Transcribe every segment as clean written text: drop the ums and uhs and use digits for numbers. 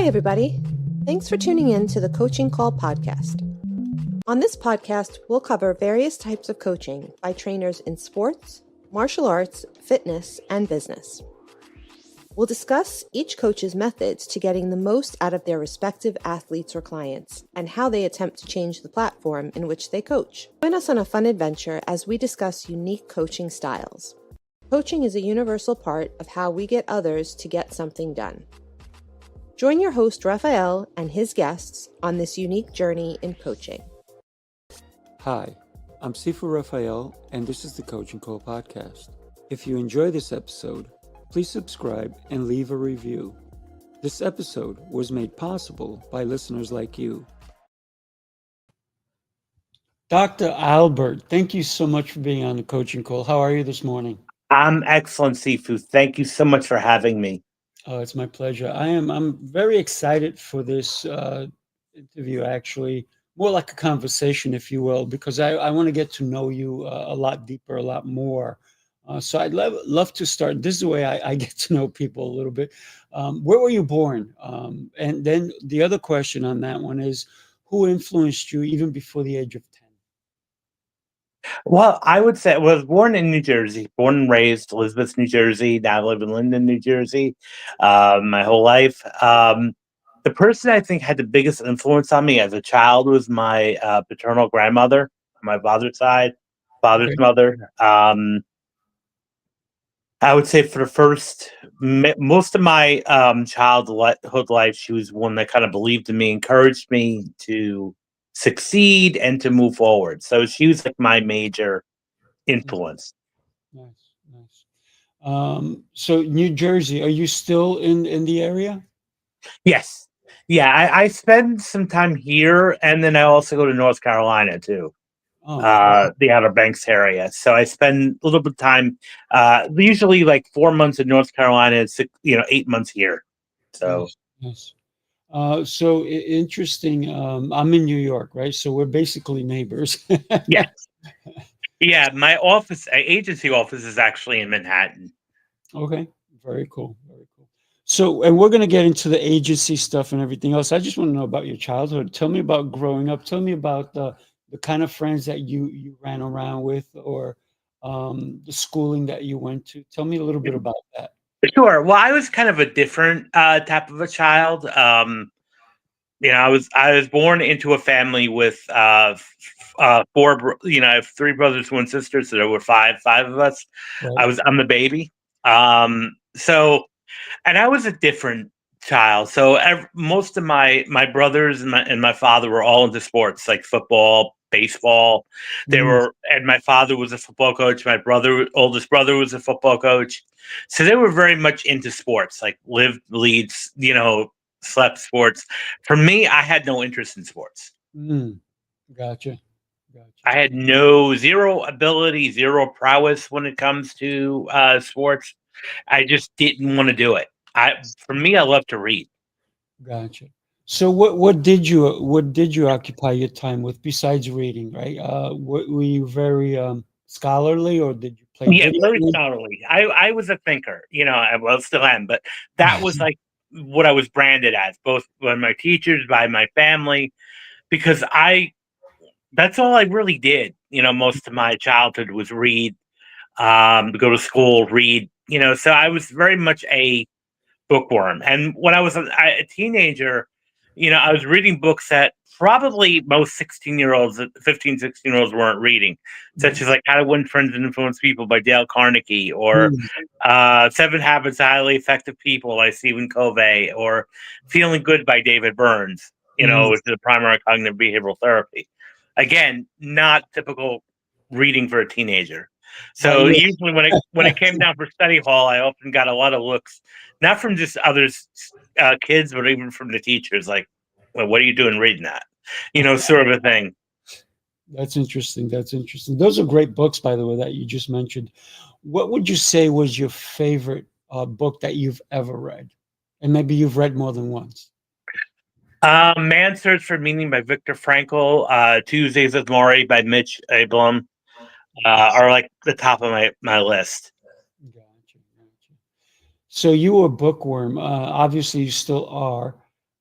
Hi, everybody. Thanks for tuning in to the Coaching Call podcast. On this podcast, we'll cover various types of coaching by trainers in sports, martial arts, fitness, and business. We'll discuss each coach's methods to getting the most out of their respective athletes or clients and how they attempt to change the platform in which they coach. Join us on a fun adventure as we discuss unique coaching styles. Coaching is a universal part of how we get others to get something done. Join your host, Rafael, and his guests on this unique journey in coaching. Hi, I'm Sifu Rafael, and this is the Coaching Call podcast. If you enjoy this episode, please subscribe and leave a review. This episode was made possible by listeners like you. Dr. Albert, thank you so much for being on the Coaching Call. How are you this morning? I'm excellent, Sifu. Thank you so much for having me. Oh, it's my pleasure. I'm very excited for this interview, actually, more like a conversation, if you will, because I want to get to know you a lot deeper, a lot more. So I'd love to start. This is the way I get to know people a little bit. Where were you born? And then the other question on that one is, who influenced you even before the age of 10? Well, I would say I was born in New Jersey, born and raised Elizabeth, New Jersey. Now I live in Linden, New Jersey, my whole life. The person I think had the biggest influence on me as a child was my paternal grandmother, on my father's side, father's mother. I would say for the first, most of my childhood life, she was one that kind of believed in me, encouraged me to succeed and to move forward. So she was like my major influence. Nice. So New Jersey, are you still in the area? Yes. Yeah, I spend some time here, and then I also go to North Carolina too. The Outer Banks area. So I spend a little bit of time, usually like 4 months in North Carolina, 8 months here. So Nice. So interesting. I'm in New York, right? So we're basically neighbors. yes. Yeah, my agency office is actually in Manhattan. Okay, very cool. So, and we're going to get into the agency stuff and everything else. I just want to know about your childhood. Tell me about growing up. Tell me about the kind of friends that you ran around with, or the schooling that you went to. Tell me a little bit about that. Sure. Well, I was kind of a different type of a child. I was born into a family with four. I have three brothers, one sister, so there were five of us. Right. I'm the baby. And I was a different child. So most of my brothers and my father were all into sports, like football, baseball. And my father was a football coach. My oldest brother was a football coach. So they were very much into sports, like lived, leads, slept sports. For me, I had no interest in sports. Gotcha. I had zero ability, zero prowess when it comes to sports. I just didn't want to do it. For me, I love to read. Gotcha. So what did you occupy your time with besides reading, right? Were you very scholarly, or did you play? Yeah, very scholarly. I was a thinker, I still am, but that was like what I was branded as, both by my teachers, by my family, because that's all I really did. Most of my childhood was read, go to school, read, so I was very much a bookworm. And when I was a teenager, I was reading books that probably most 16-year-olds, 15, 16-year-olds weren't reading, such as like How to Win Friends and Influence People by Dale Carnegie, or 7 Habits of Highly Effective People by Stephen Covey, or Feeling Good by David Burns, which is a primary cognitive behavioral therapy. Again, not typical reading for a teenager. So usually when it came down for study hall, I often got a lot of looks, not from just others, kids, but even from the teachers, like, well, what are you doing reading that? Sort of a thing. That's interesting. Those are great books, by the way, that you just mentioned. What would you say was your favorite book that you've ever read? And maybe you've read more than once. Man's Search for Meaning by Viktor Frankl, Tuesdays with Morrie by Mitch Albom, are like the top of my list. Gotcha. So you were a bookworm. Obviously, you still are.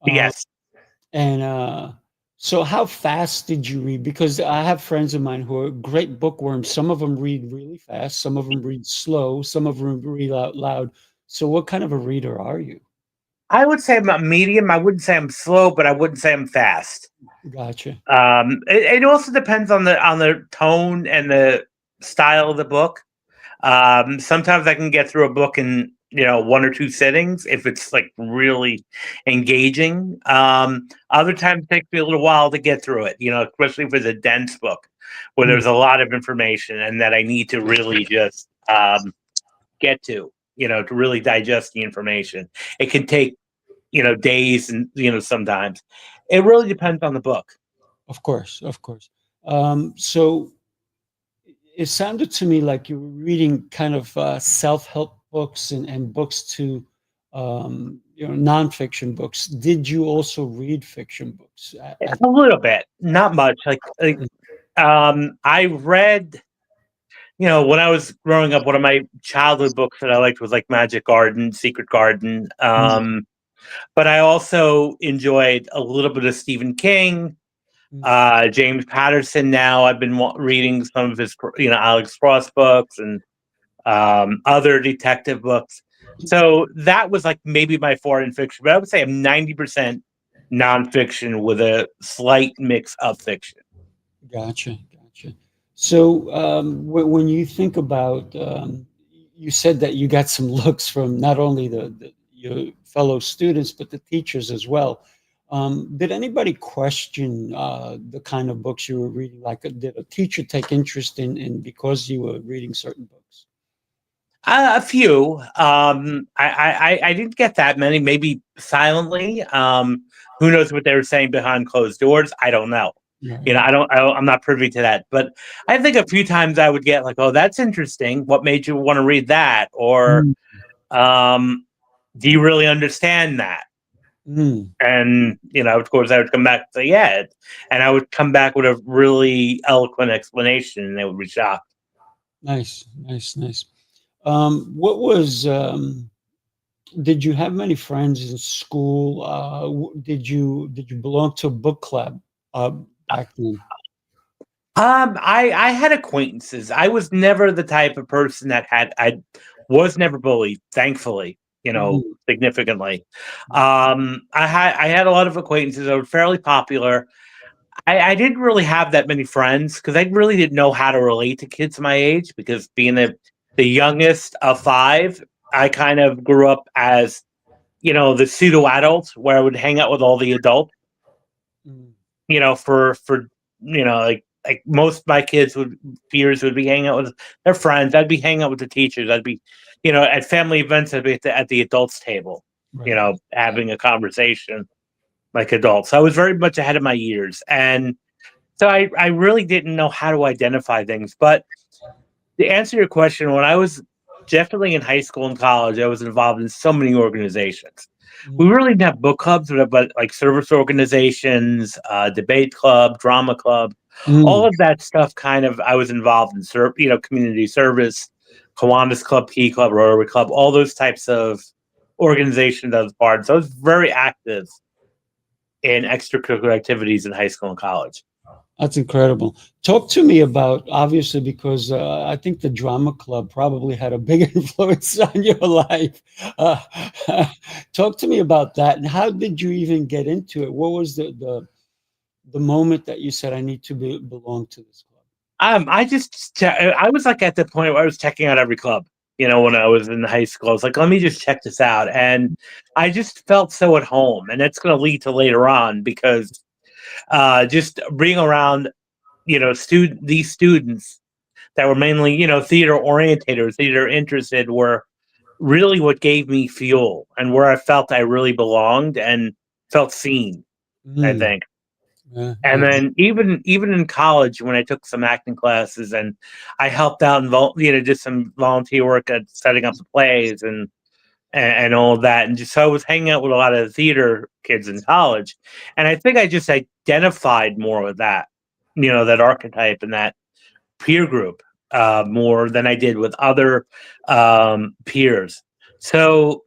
Yes. And so how fast did you read? Because I have friends of mine who are great bookworms. Some of them read really fast, some of them read slow, some of them read out loud. So what kind of a reader are you? I would say I'm a medium. I wouldn't say I'm slow, but I wouldn't say I'm fast. Gotcha. It also depends on the tone and the style of the book. Sometimes I can get through a book in, one or two sittings if it's like really engaging. Other times it takes me a little while to get through it, especially if it's a dense book where Mm, there's a lot of information and that I need to really just get to really digest the information. It can take, days and, sometimes. It really depends on the book. of course, of course. So it sounded to me like you were reading kind of self-help books and books to nonfiction books. Did you also read fiction books? A little bit, not much. I read, when I was growing up, one of my childhood books that I liked was like Magic Garden, Secret Garden. Mm, But I also enjoyed a little bit of Stephen King, mm, James Patterson. Now I've been reading some of his, Alex Cross books and other detective books. So that was like maybe my foreign fiction, but I would say I'm 90% nonfiction with a slight mix of fiction. gotcha, gotcha. So when you think about, you said that you got some looks from not only your fellow students but the teachers as well. Did anybody question the kind of books you were reading? Like, did a teacher take interest in because you were reading certain books? A few. I didn't get that many. Maybe silently. Who knows what they were saying behind closed doors? I don't know. Right. I'm not privy to that. But I think a few times I would get like, "Oh, that's interesting. What made you want to read that?" Or, Mm, um, "Do you really understand that?" mm. And of course, I would come back and say, "Yeah," and I would come back with a really eloquent explanation, and they would be shocked. Nice, nice, nice. What was did you have many friends in school? Did you belong to a book club uh, back then? I had acquaintances. I was never the type of person that I was never bullied, thankfully, Mhm, significantly. I had a lot of acquaintances that were fairly popular. I didn't really have that many friends because I really didn't know how to relate to kids my age because being the youngest of five, I kind of grew up as, the pseudo adult where I would hang out with all the adults, mm, for like most of my kids would peers would be hanging out with their friends. I'd be hanging out with the teachers. I'd be, at family events. I'd be at the adults table, right. having a conversation like adults. I was very much ahead of my years, and so I really didn't know how to identify things. But to answer your question, when I was definitely in high school and college, I was involved in so many organizations. We Mm, really didn't have book clubs, but like service organizations, debate club, drama club, all mm, of that stuff. Kind of, I was involved in community service, Kiwanis Club, Key Club, Rotary Club, all those types of organizations I was part of. So I was very active in extracurricular activities in high school and college. that's incredible. Talk to me about, obviously, because I think the drama club probably had a big influence on your life. Uh, talk to me about that, and how did you even get into it? What was the moment that you said, I need to belong to this club? I was like at the point where I was checking out every club. When I was in high school, I was like, let me just check this out, and I just felt so at home, and it's going to lead to later on because just being around, these students that were mainly, theater oriented or theater interested were really what gave me fuel and where I felt I really belonged and felt seen, I Mm, think. yeah, And yeah. then even in college when I took some acting classes and I helped out and did some volunteer work at setting up the plays and all of that, and just so I was hanging out with a lot of theater kids in college, and I think I just identified more with that, that archetype and that peer group more than I did with other peers. So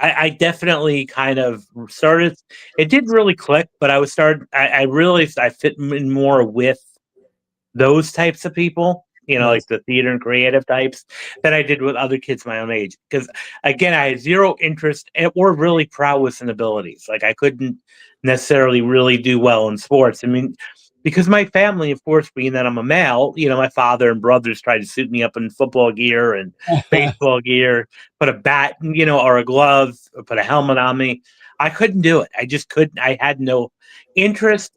I definitely kind of started. It didn't really click, but I realized I fit in more with those types of people, Right. like the theater and creative types, than I did with other kids my own age. Because again, I had zero interest or really prowess and abilities. Like I couldn't necessarily really do well in sports. I mean, because my family, of course, being that I'm a male, my father and brothers tried to suit me up in football gear and baseball gear, put a bat, or a glove, or put a helmet on me. I couldn't do it. I just couldn't. I had no interest,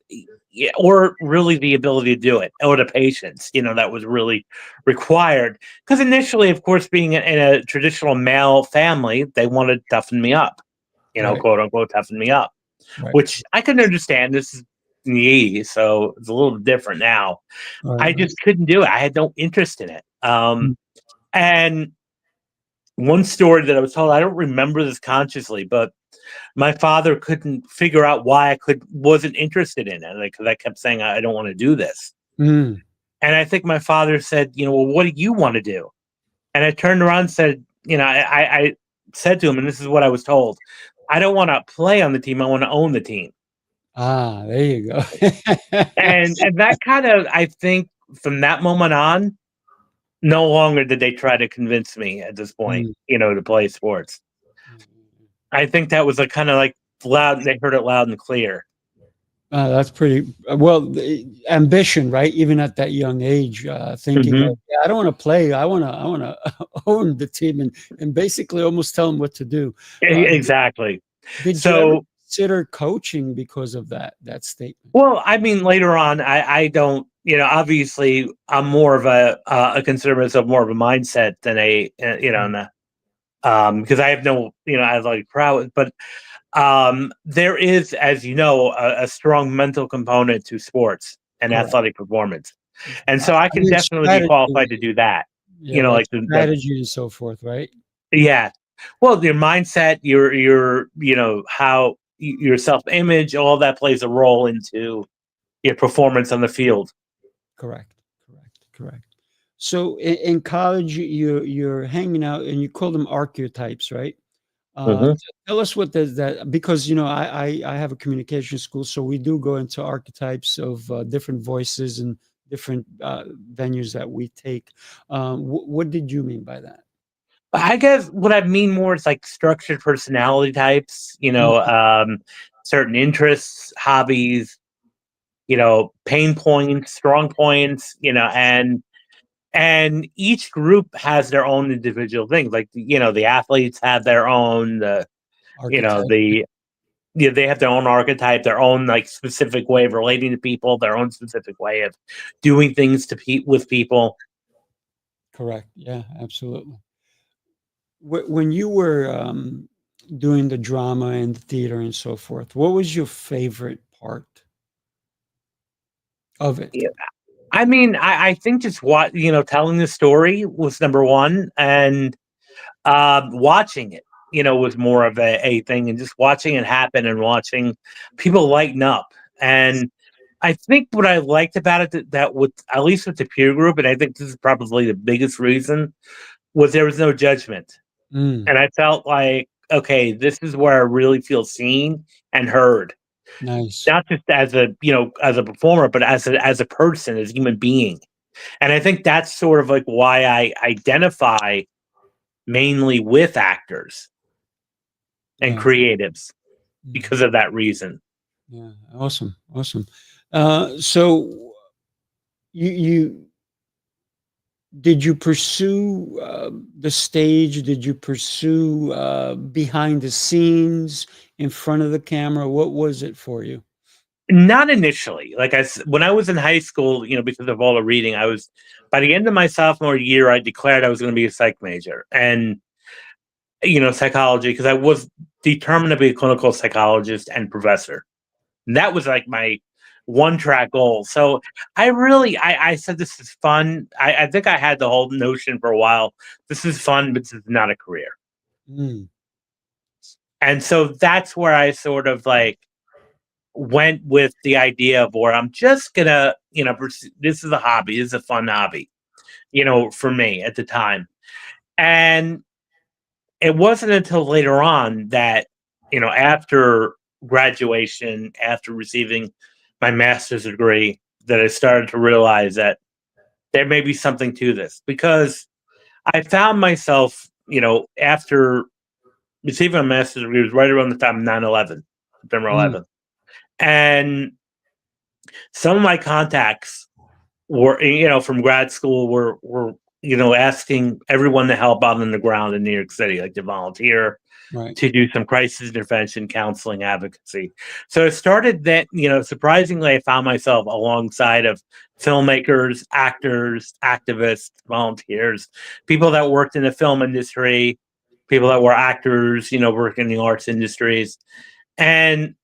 or really the ability to do it, or the patience, that was really required. Because initially, of course, being in a traditional male family, they wanted to toughen me up, Right. quote unquote, toughen me up, Right. which I can understand. This is in the 80s, so it's a little different now. Right. I just couldn't do it. I had no interest in it. Mm. And one story that I was told, I don't remember this consciously, but my father couldn't figure out why wasn't interested in it, because I kept saying I don't want to do this. Mm. And I think my father said, well, what do you want to do? And I turned around and said, I said to him, and this is what I was told: I don't want to play on the team. I want to own the team. Ah, there you go. And that kind of, I think, from that moment on, no longer did they try to convince me at this point, Mm. to play sports. I think that was kind of like loud. They heard it loud and clear. That's pretty well. Ambition, right? Even at that young age, thinking, Mm-hmm. of, yeah, I don't want to play. I want to own the team and basically almost tell them what to do. Exactly. Did you ever So, consider coaching because of that statement? well, I mean, later on, I don't, obviously, I'm more of a conservative, of more of a mindset than Mm. because I have no, I like prowess, but there is, as you know, a strong mental component to sports and Correct. athletic performance, and I so I can mean, definitely be strategy. qualified to do that. Yeah, like Like the strategy and so forth, right? yeah, well, your mindset, your how your self image, all that plays a role into your performance on the field. Correct. Correct. Correct. So in college, you're hanging out, and you call them archetypes, right? Uh, Hmm. Tell us what does that, because I have a communication school, so we do go into archetypes of different voices and different venues that we take. What did you mean by that? I guess what I mean more is like structured personality types, Mhm. certain interests, hobbies, pain points, strong points, and each group has their own individual things. Like, the athletes have their own, Archetype. they have their own archetype, their own like specific way of relating to people, their own specific way of doing things with people. Correct. Yeah, absolutely. When you were doing the drama and the theater and so forth, what was your favorite part of it? Yeah. I mean, I think just what telling the story was number one, and watching it, was more of a thing, and just watching it happen and watching people lighten up. And I think what I liked about it, that with, at least with the peer group, and I think this is probably the biggest reason, was there was no judgment. Mm, And I felt like, okay, this is where I really feel seen and heard, nice. not just as as a performer, but as a person, as a human being. And I think that's sort of like why I identify mainly with actors and Yeah. creatives, because Mhm. of that reason. Yeah. Awesome. Awesome. So you did you pursue the stage? Did you pursue behind the scenes, in front of the camera? What was it for you? Not initially. Like when I was in high school, because of all the reading, I was, by the end of my sophomore year, I declared I was going to be a psych major and, psychology, because I was determined to be a clinical psychologist and professor. And that was like my one track goal. So I said, this is fun. I think I had the whole notion for a while. This is fun, but this is not a career. Mm, And so that's where I sort of like went with the idea of where I'm just gonna, this is a hobby. This is a fun hobby, for me at the time. And it wasn't until later on that, after graduation, after receiving my master's degree, that I started to realize that there may be something to this, because I found myself, after receiving a master's degree, it was right around the time of 9/11, September Mm. 11th. And some of my contacts were, from grad school were asking everyone to help out on the ground in New York City, like to volunteer, Right. to do some crisis intervention, counseling, advocacy. So it started that, surprisingly, I found myself alongside of filmmakers, actors, activists, volunteers, people that worked in the film industry, people that were actors, work in the arts industries. And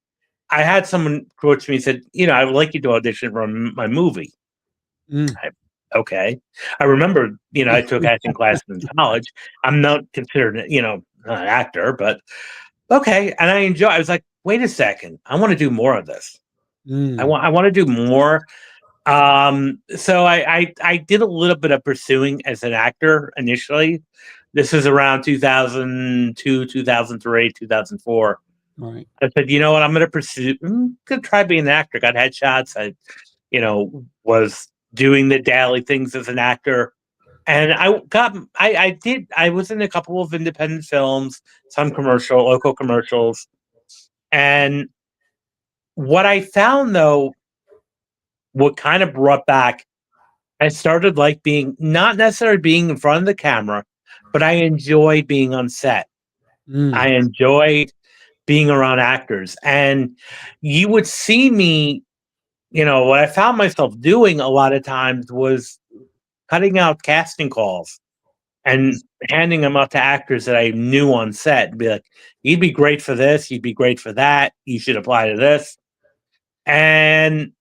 I had someone approach me and said, I would like you to audition for my movie. Mm. Okay. I remember, I took acting classes in college. I'm not considered, an actor, but okay. And I was like, wait a second. I want to do more of this. Mm. I want to do more. So I did a little bit of pursuing as an actor initially. This is around 2002, 2003, 2004. Right. I said, you know what? I'm going to try being an actor. Got headshots. I, was doing the daily things as an actor. And I was in a couple of independent films, some local commercials. And what I found, though, what kind of brought back, I started like not necessarily being in front of the camera, but I enjoyed being on set. Mm. I enjoyed being around actors. And you would see me, what I found myself doing a lot of times was cutting out casting calls and handing them out to actors that I knew on set and be like, you'd be great for this, you'd be great for that, you should apply to this. And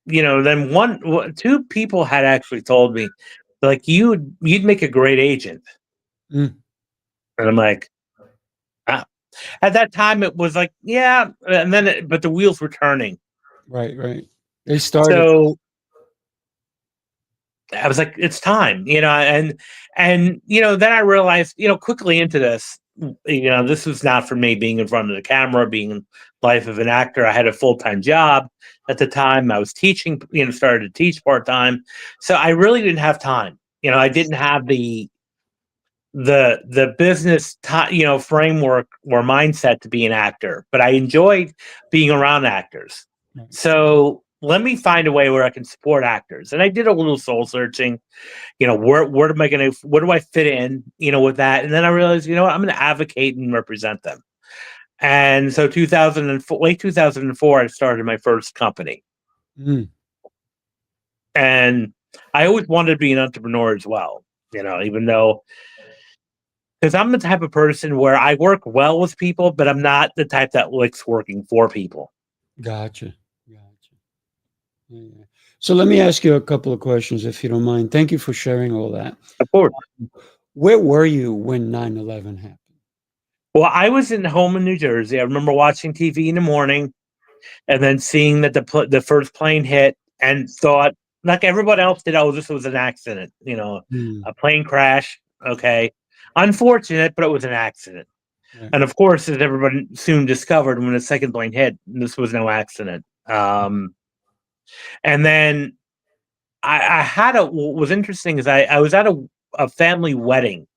then two people had actually told me, like, you'd make a great agent. Mm. And I'm like, ah. At that time it was like, yeah, and then but the wheels were turning. Right. Right. They started. So I was like, it's time, and then I realized, quickly into this, this was not for me, being in front of the camera, being in life of an actor. I had a full-time job at the time. I was teaching, started to teach part-time. So I really didn't have time. I didn't have the business, framework or mindset to be an actor, but I enjoyed being around actors. Right. So let me find a way where I can support actors. And I did a little soul searching, where am I going to, where do I fit in, with that? And then I realized, what, I'm going to advocate and represent them. And so late 2004, I started my first company. Mm. And I always wanted to be an entrepreneur as well, even though, because I'm the type of person where I work well with people, but I'm not the type that likes working for people. Gotcha. Yeah. So let me ask you a couple of questions, if you don't mind. Thank you for sharing all that. Of course. Where were you when 9/11 happened? Well, I was home in New Jersey. I remember watching TV in the morning and then seeing that the first plane hit, and thought, like everybody else did, oh, this was an accident, Mm. a plane crash. Okay. Unfortunate, but it was an accident. Right. And of course, as everybody soon discovered, when the second plane hit, this was no accident. And then I had what was interesting is I was at a family wedding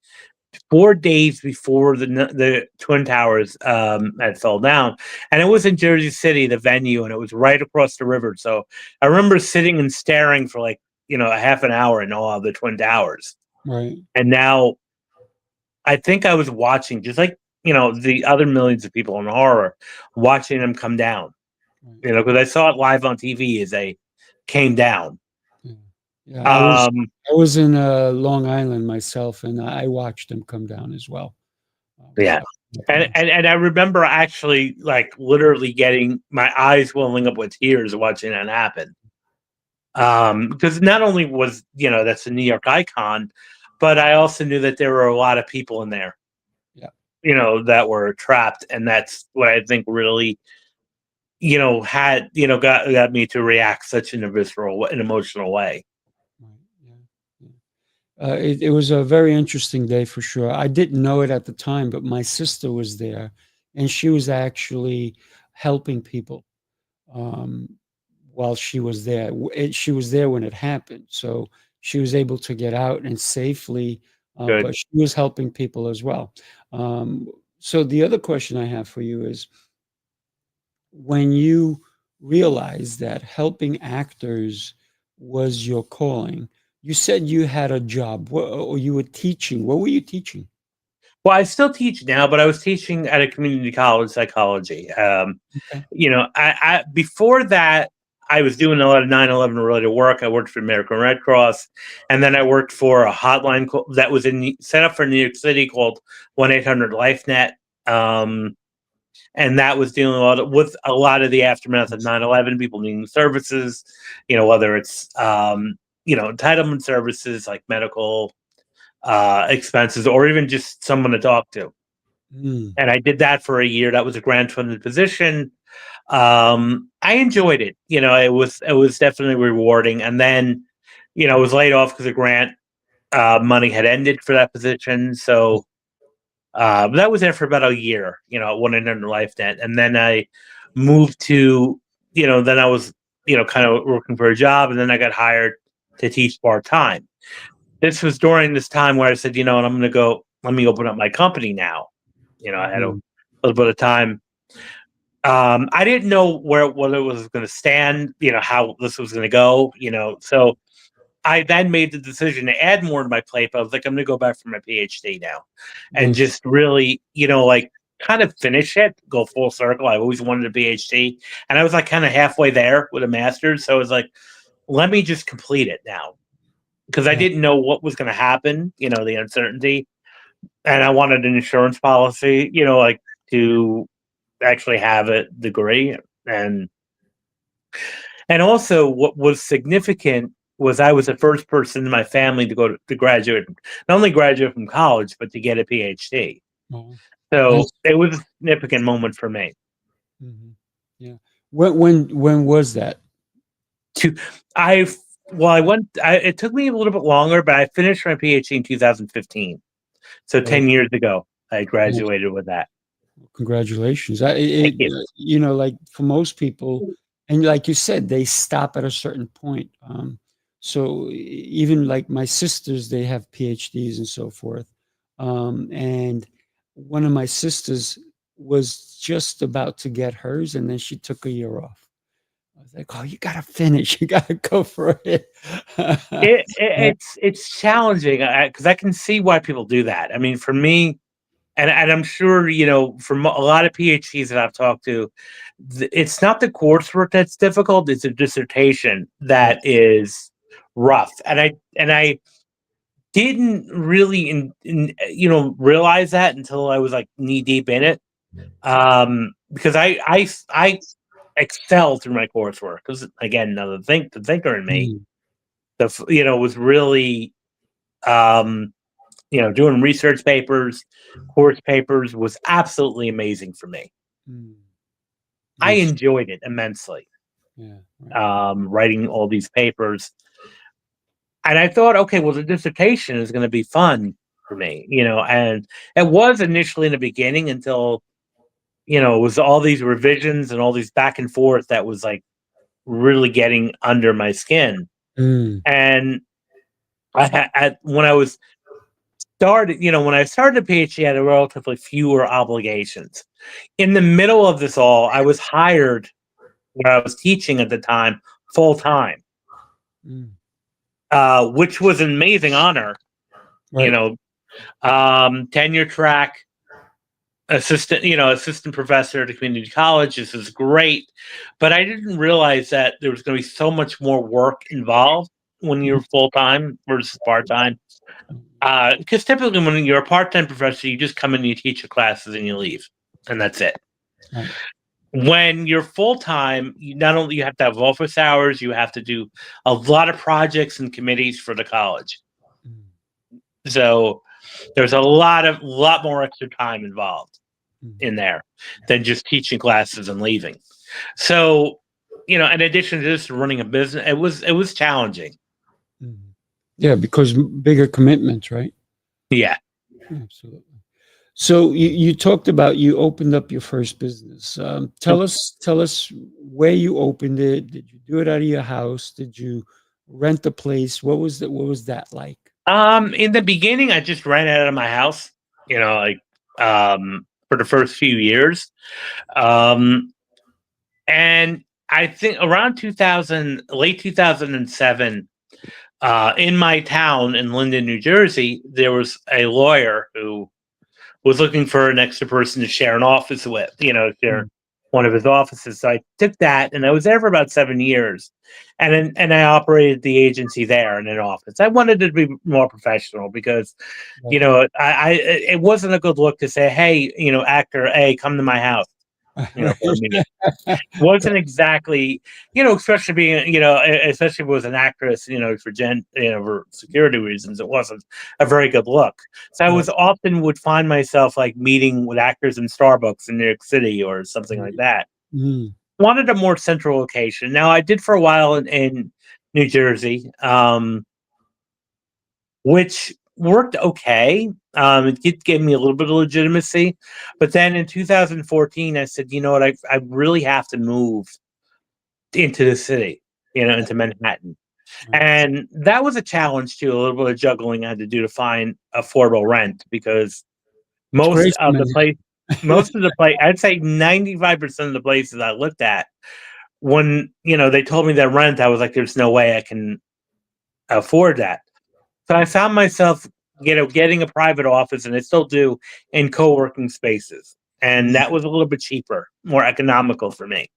4 days before the Twin Towers had fell down, and it was in Jersey City, the venue, and it was right across the river. So I remember sitting and staring for like a half an hour in awe of the Twin Towers. Right. And now I think I was watching, just like the other millions of people in horror, watching them come down. Right. Because I saw it live on TV as they came down. Yeah. I was in Long Island myself, and I watched them come down as well. Yeah. And I remember actually, like, literally getting my eyes welling up with tears watching that happen. Because not only was, that's a New York icon, but I also knew that there were a lot of people in there, Yeah. That were trapped. And that's what I think really, got me to react such in a visceral and emotional way. Right. Yeah. It was a very interesting day for sure. I didn't know it at the time, but my sister was there, and she was actually helping people um, while she was there. She was there when it happened, so she was able to get out and safely, Good. but she was helping people as well. So the other question I have for you is, when you realized that helping actors was your calling, you said you had a job, or you were teaching. What were you teaching? Well, I still teach now, but I was teaching at a community college psychology. Okay. I before that, I was doing a lot of 9/11 related work. I worked for American Red Cross, and then I worked for a hotline that was set up for New York City called 1-800-LifeNet. And that was dealing with a lot of the aftermath of 9/11, people needing services, whether it's entitlement services like medical expenses, or even just someone to talk to. Mm. And I did that for a year. That was a grant funded position. I enjoyed it. It was definitely rewarding. And then, I was laid off because the grant money had ended for that position. So that was there for about a year, at 1-800-LifeNet. And then I moved to, then I was, kind of working for a job, and then I got hired to teach part time. This was during this time where I said, what, I'm going to go, let me open up my company now. I had a Mm. little bit of time. I didn't know what it was going to stand, how this was going to go, so I then made the decision to add more to my plate. But I was like, I'm going to go back for my PhD now and Nice. just really, like kind of finish it, go full circle. I always wanted a PhD, and I was like kind of halfway there with a master's. So I was like, let me just complete it now, because I Yeah. didn't know what was going to happen, the uncertainty. And I wanted an insurance policy, like to actually have a degree. And also what was significant was I was the first person in my family to go to graduate, not only graduate from college, but to get a PhD. Oh, So nice. it was a significant moment for me. Mhm. Yeah. When was that? To I well, I went. It took me a little bit longer, but I finished my PhD in 2015. So Oh, 10 years ago, I nice. graduated with that. Congratulations. Thank you. Like for most people, and like you said, they stop at a certain point. So even like my sisters, they have PhDs and so forth. And one of my sisters was just about to get hers, and then she took a year off. I was like, "Oh, you gotta finish. You gotta go for it." It's challenging because I can see why people do that. I mean, for me, and I'm sure from a lot of PhDs that I've talked to, it's not the coursework that's difficult; it's a dissertation Right. that is rough. And I didn't really realize that until I was like knee deep in it. Because I excel through my coursework, because again, the thinker in me, Mm, was really um doing research papers, course papers was absolutely amazing for me. mm. I Nice. enjoyed it immensely, Yeah. Right. writing all these papers. And I thought, okay, well, the dissertation is going to be fun for me, and it was initially in the beginning until, it was all these revisions and all these back and forth that was like really getting under my skin. Mm, And when I was when I started a PhD, I had a relatively fewer obligations. In the middle of this all, I was hired where I was teaching at the time full time, mm. which was an amazing honor. You Right. know, tenure track assistant professor at a community college. This is great, but I didn't realize that there was going to be so much more work involved when you're full time versus part time. Because typically, when you're a part time professor, you just come in and you teach your classes and you leave, and that's it. Right. When you're full time, not only you have to have office hours, you have to do a lot of projects and committees for the college. Mm, So there's a lot more extra time involved mm, in there than just teaching classes and leaving. So, in addition to this, running a business, it was challenging. mm. Yeah, because bigger commitments, right? Yeah. Absolutely. So you talked about you opened up your first business. Tell us where you opened it. Did you do it out of your house? Did you rent a place? What was that? What was that like? In the beginning, I just ran out of my house, for the first few years. Um, and I think around 2000, late 2007, in my town in Linden, New Jersey, there was a lawyer who was looking for an extra person to share an office with, share one of his offices. So I took that, and I was there for about 7 years, and I operated the agency there in an office. I wanted it to be more professional because, it wasn't a good look to say, hey, actor A, come to my house, for a meeting. Wasn't exactly, especially being, especially if it was an actress, for security reasons, it wasn't a very good look. So I was often would find myself like meeting with actors in Starbucks in New York City or something like that. Mm. Wanted a more central location. Now I did for a while in New Jersey, which worked okay. It gave me a little bit of legitimacy. But then in 2014, I said, you know what, I really have to move into the city, into Manhattan. And that was a challenge too, a little bit of juggling I had to do to find affordable rent because It's most crazy, of man. the place, I'd say 95% of the places I looked at, when, they told me their rent, I was like, there's no way I can afford that. So I found myself, getting a private office, and I still do, in co-working spaces. And that was a little bit cheaper, more economical for me.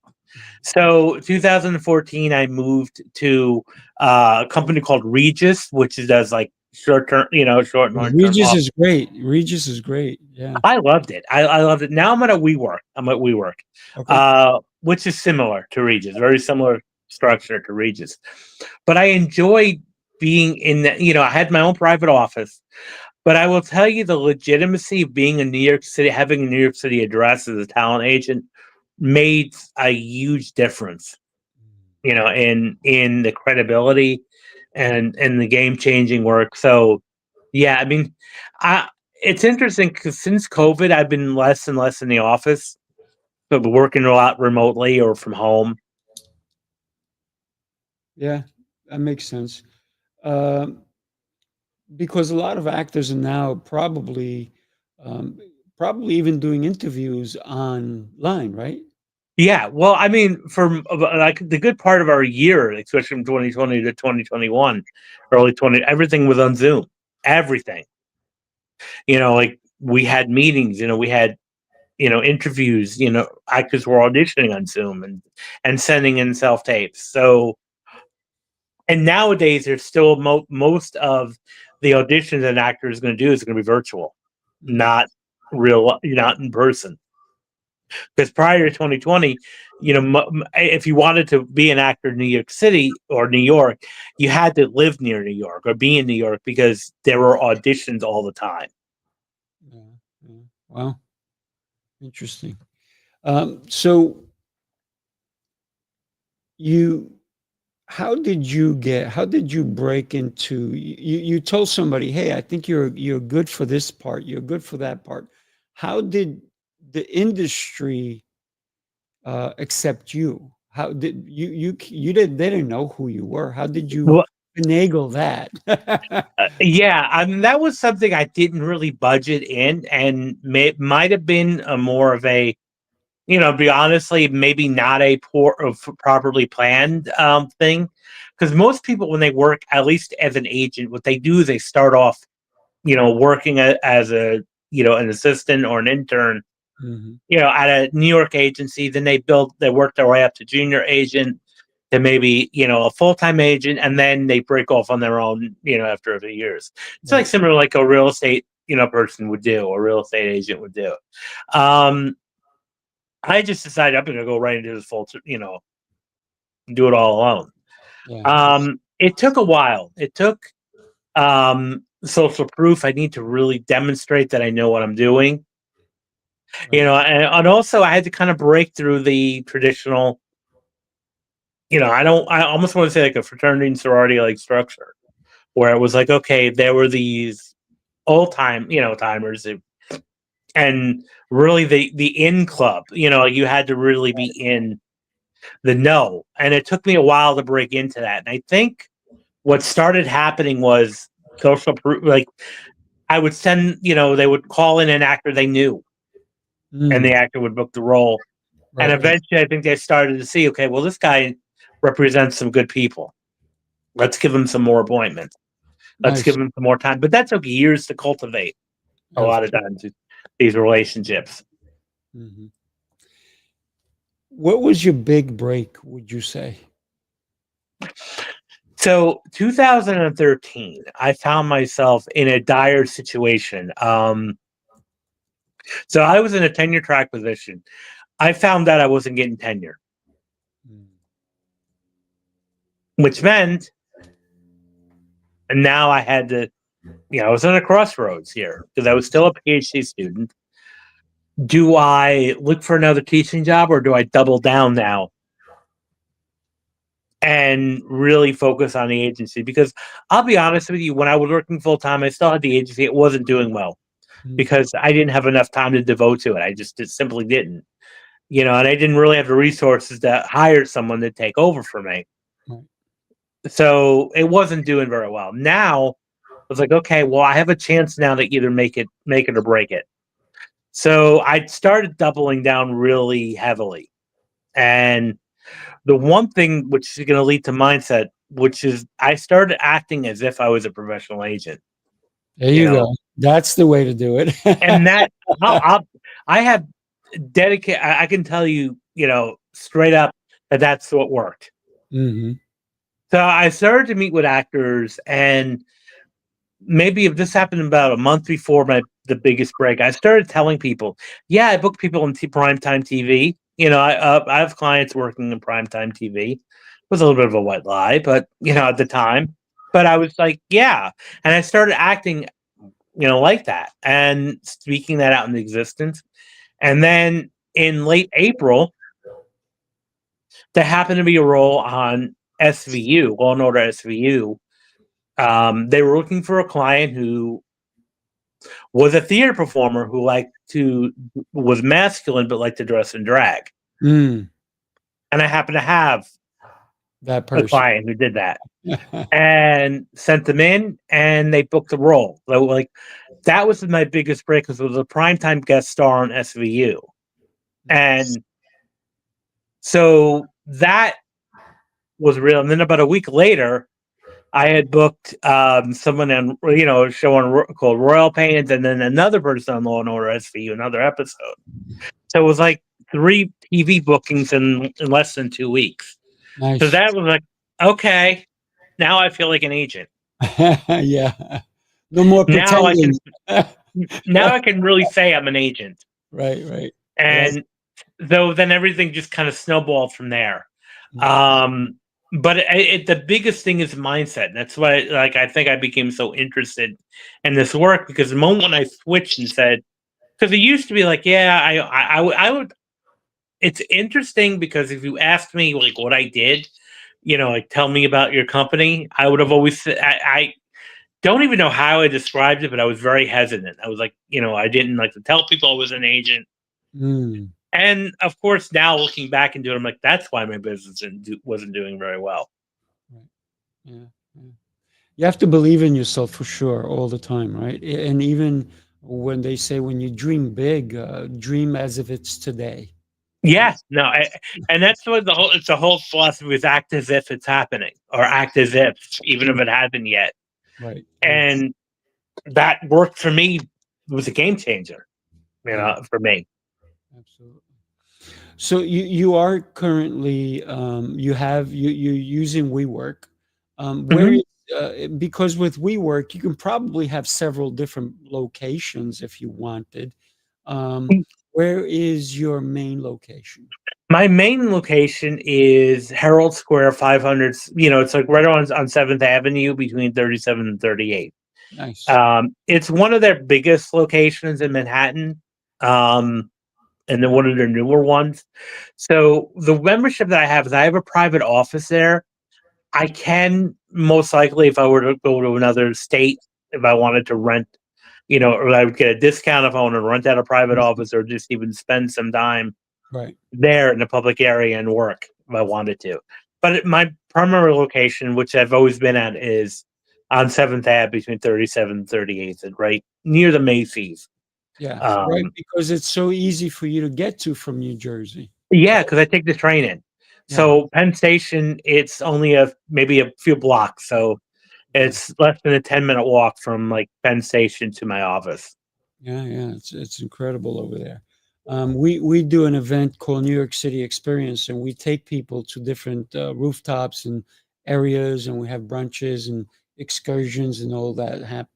So 2014, I moved to a company called Regis, which does like short term, short and long term. Regis is great. Regis is great. Yeah. I loved it. I loved it. Now I'm at WeWork. Okay. Which is similar to Regis, very similar structure to Regis. But I enjoyed being in the, I had my own private office. But I will tell you, the legitimacy of being in New York City, having a New York City address as a talent agent, made a huge difference, in the credibility and the game changing work. So, yeah, I mean, it's interesting because since COVID, I've been less and less in the office, but working a lot remotely or from home. Yeah, that makes sense. Um, because a lot of actors are now um, probably even doing interviews online, right? Yeah, well, I mean, from like the good part of our year, especially from 2020 to 2021, early 20, everything was on Zoom. Everything, like we had meetings, we had, interviews, actors were auditioning on Zoom and sending in self tapes. So, and nowadays there's still most of the auditions an actor is going to do is going to be virtual, not real, not in person. Because prior to 2020, if you wanted to be an actor in New York City or New York, you had to live near New York or be in New York because there were auditions all the time. Yeah, yeah. Wow, interesting. So you, how did you break into, you told somebody, hey, I think you're good for this part, you're good for that part. How did the industry accept you? How did you didn't, they didn't know who you were. How did you Well, finagle that? yeah, I mean that was something I didn't really budget in, and might have been a more of a, be honestly, maybe not a properly planned thing, because most people when they work, at least as an agent, what they do is they start off, working as a, an assistant or an intern, Mhm. at a New York agency. Then they work their way up to junior agent, to maybe, a full-time agent, and then they break off on their own, after a few years. It's like Right. similar like a real estate, person would do, or a real estate agent would do. Um, I just decided I'm going to go right into this do it all alone. Yeah. It took a while. It took social proof. I need to really demonstrate that I know what I'm doing. Right. And also I had to kind of break through the traditional, I almost want to say like a fraternity and sorority like structure. where it was like, okay, there were these timers, and really the in club, you had to really be in the know. And it took me a while to break into that. And I think what started happening was social proof. Like I would send, they would call in an actor they knew, and the actor would book the role. Right, And eventually, I think they started to see, okay, well, this guy represents some good people. Let's give him some more appointments. Let's nice. give him some more time. But that took years to cultivate. A lot of times, these relationships. Mm-hmm. What was your big break, would you say? So 2013, I found myself in a dire situation. So I was in a tenure track position. I found that I wasn't getting tenure, which meant, and now I had to, I was on a crossroads here because I was still a PhD student. Do I look for another teaching job, or do I double down now and really focus on the agency? Because I'll be honest with you, when I was working full time, I still had the agency. It wasn't doing well because I didn't have enough time to devote to it. I just simply didn't, and I didn't really have the resources to hire someone to take over for me. So it wasn't doing very well. Now I was like, okay, well, I have a chance now to either make it or break it. So I started doubling down really heavily. And the one thing which is going to lead to mindset, which is I started acting as if I was a professional agent. There you go. That's the way to do it. And that I have dedicated. I can tell you, straight up that's what worked. Mm-hmm. So I started to meet with actors, and maybe if this happened about a month before the biggest break, I started telling people, yeah, I book people in primetime TV. I have clients working in primetime TV. It was a little bit of a white lie, but, at the time. But I was like, yeah. And I started acting, like that and speaking that out into existence. And then in late April, there happened to be a role on SVU, Law and Order SVU. They were looking for a client who was a theater performer who was masculine but liked to dress in drag. And I happened to have that person, a client who did that, and sent them in, and they booked the role. So, that was my biggest break, because it was a primetime guest star on SVU, and so that was real. And then about a week later, I had booked someone on, a show called Royal Pains, and then another person on Law and Order SVU, another episode. So it was like 3 TV bookings in less than 2 weeks. Nice. So that was like, okay, now I feel like an agent. Yeah. No more pretending. Now I can really say I'm an agent. Right. And though then everything just kind of snowballed from there. But the biggest thing is mindset. And that's why, I think I became so interested in this work, because the moment when I switched and said, because it used to be like, yeah, I would. It's interesting because if you asked me what I did, tell me about your company, I would have always said, I don't even know how I described it, but I was very hesitant. I was like, I didn't like to tell people I was an agent. And of course, now looking back into it, I'm like, that's why my business wasn't doing very well. Yeah. You have to believe in yourself for sure all the time, right? And even when they say, when you dream big, dream as if it's today. Yeah, no, and that's what it's the whole philosophy is: act as if it's happening, or act as if, even if it hasn't yet. Right. And that worked for me. It was a game changer, for me. Absolutely. So you are currently you're using WeWork. Where because with WeWork you can probably have several different locations if you wanted. Where is your main location? My main location is Herald Square, 500. It's like right on 7th Avenue between 37th and 38th. Nice. It's one of their biggest locations in Manhattan. And then one of their newer ones. So the membership that I have is I have a private office there, I can most likely, if I were to go to another state, if I wanted to rent, or I would get a discount if I wanted to rent out a private office, or just even spend some time Right. there in the public area and work if I wanted to. But my primary location, which I've always been at, is on 7th Ave between 37th and 38th, and right near the Macy's. Yeah. Right. Because it's so easy for you to get to from New Jersey. Yeah, because I take the train in. Yeah. So Penn Station, it's only maybe a few blocks. So it's less than a 10-minute walk from like Penn Station to my office. Yeah, it's incredible over there. We do an event called New York City Experience, and we take people to different rooftops and areas, and we have brunches and excursions and all that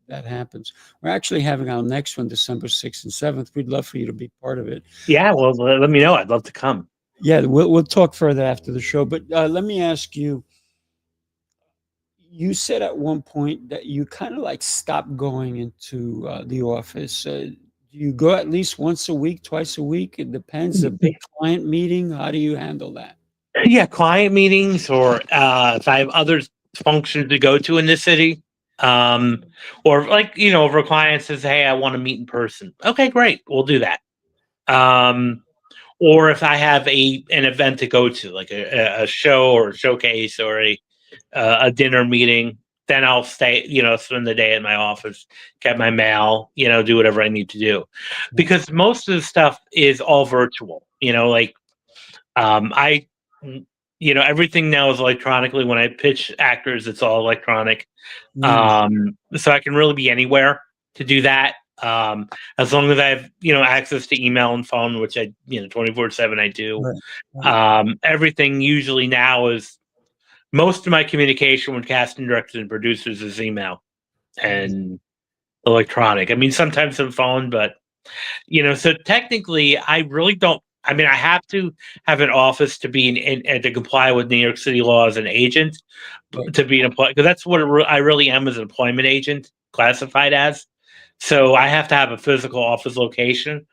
that happens. We're actually having our next one December 6th and 7th. We'd love for you to be part of it. Yeah, well, let me know. I'd love to come. Yeah, we'll talk further after the show. But let me ask you. You said at one point that you kind of like stopped going into the office. Do you go at least once a week, twice a week? It depends. A big client meeting. How do you handle that? Yeah, client meetings, or if I have other functions to go to in the city, or like if a client says, "Hey, I want to meet in person." Okay, great, we'll do that. Or if I have an event to go to, like a show or a showcase or a dinner meeting, then I'll stay, spend the day at my office, get my mail, do whatever I need to do, because most of the stuff is all virtual. Like I, everything now is electronically. When I pitch actors, it's all electronic. So I can really be anywhere to do that. As long as I have, access to email and phone, which I, 24/7 I do. Right. Everything usually now is, most of my communication with casting directors and producers is email and electronic. I mean, sometimes some phone, but so technically I really don't. I mean, I have to have an office to be and to comply with New York City law as an agent, Right. to be an employee, because that's what I really am, as an employment agent, classified as. So I have to have a physical office location.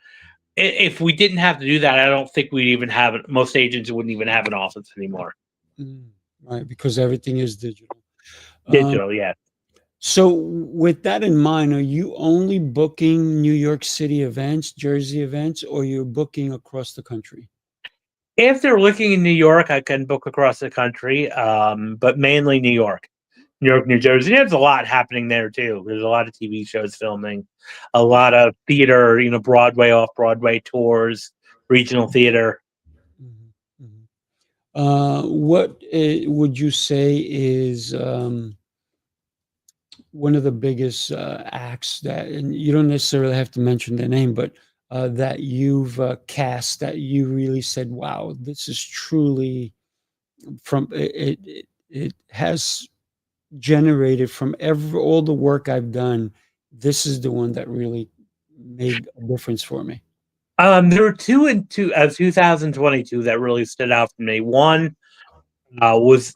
If we didn't have to do that, I don't think we'd even have it. Most agents wouldn't even have an office anymore. Right, because everything is digital. Digital, yeah. So with that in mind, are you only booking New York City events, Jersey events, or you're booking across the country? If they're looking in New York, I can book across the country, but mainly New York. New York, New Jersey. There's a lot happening there too. There's a lot of TV shows filming, a lot of theater, Broadway, off-Broadway tours, regional theater. What would you say is one of the biggest acts that, and you don't necessarily have to mention their name, but that you've cast that you really said, wow, this is truly it has generated from all the work I've done. This is the one that really made a difference for me. There were two in 2022 that really stood out for me. One was,